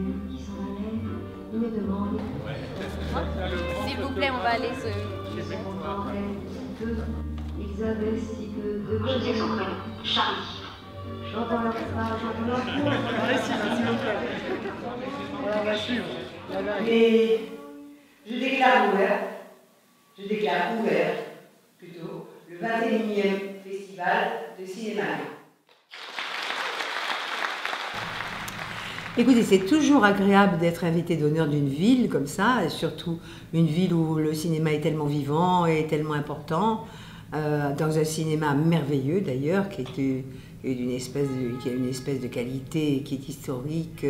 vu qui s'en allait, il me demandait. S'il vous plaît, on va aller se... Ils avaient si peu de... Je sais son prénom, Charlie. J'entends leur phrase, j'entends leur cours. Allez, s'il vous plaît. Voilà, on va suivre. Mais je déclare ouvert, plutôt, le 21e Festival de cinéma. Écoutez, c'est toujours agréable d'être invité d'honneur d'une ville comme ça, et surtout une ville où le cinéma est tellement vivant et tellement important, dans un cinéma merveilleux d'ailleurs, qui a une espèce de qualité, qui est historique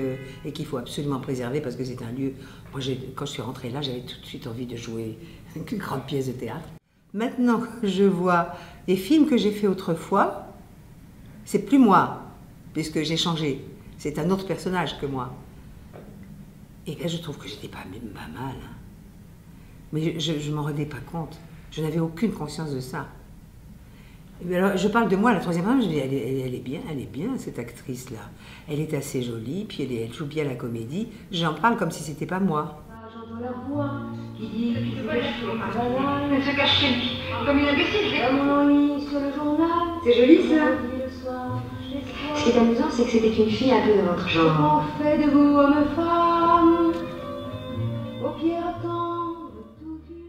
et qu'il faut absolument préserver parce que c'est un lieu. Moi, quand je suis rentrée là, j'avais tout de suite envie de jouer une grande pièce de théâtre. Maintenant que je vois des films que j'ai fait autrefois, c'est plus moi, puisque j'ai changé. C'est un autre personnage que moi. Et là, je trouve que j'étais pas mal. Hein. Mais je ne m'en rendais pas compte. Je n'avais aucune conscience de ça. Et alors, je parle de moi, la troisième femme, je dis, elle est bien, cette actrice-là. Elle est assez jolie, puis elle joue bien la comédie. J'en parle comme si c'était pas moi. J'entends leur voix qui dit Depuis qu'ils de bonnes se jours, elle se cache chez lui, comme une imbécile. mon lit sur le journal. C'est joli ça. Le soir, Ce qui est amusant, c'est que c'était une fille un peu de votre genre. on fait de vous homme femme, aux pierres tendres, tout usé.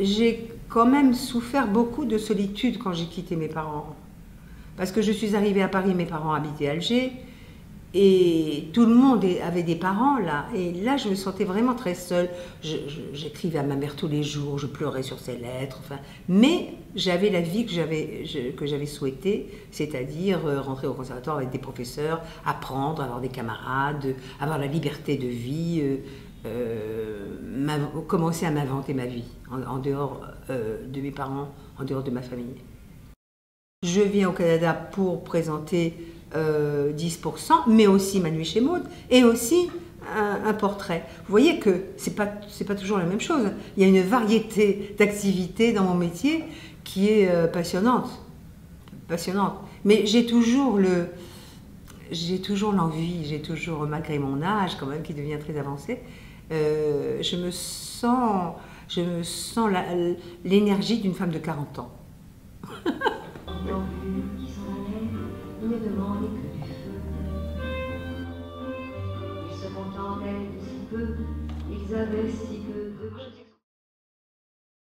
J'ai quand même souffert beaucoup de solitude quand j'ai quitté mes parents. Parce que je suis arrivée à Paris, mes parents habitaient à Alger, et tout le monde avait des parents là. Et là, je me sentais vraiment très seule. J'écrivais à ma mère tous les jours, je pleurais sur ses lettres. Enfin, mais j'avais la vie que j'avais souhaitée, c'est-à-dire rentrer au conservatoire avec des professeurs, apprendre, avoir des camarades, avoir la liberté de vie, commencer à m'inventer ma vie en dehors de mes parents, en dehors de ma famille. Je viens au Canada pour présenter 10%, mais aussi Ma nuit chez Maud, et aussi un portrait. Vous voyez que c'est pas toujours la même chose. Il y a une variété d'activités dans mon métier qui est passionnante. Mais j'ai toujours l'envie, j'ai toujours, malgré mon âge quand même qui devient très avancé, je me sens l'énergie d'une femme de 40 ans. Qui s'en allait, il ne demandait que du feu. Ils se contentaient de si peu, ils avaient si peu de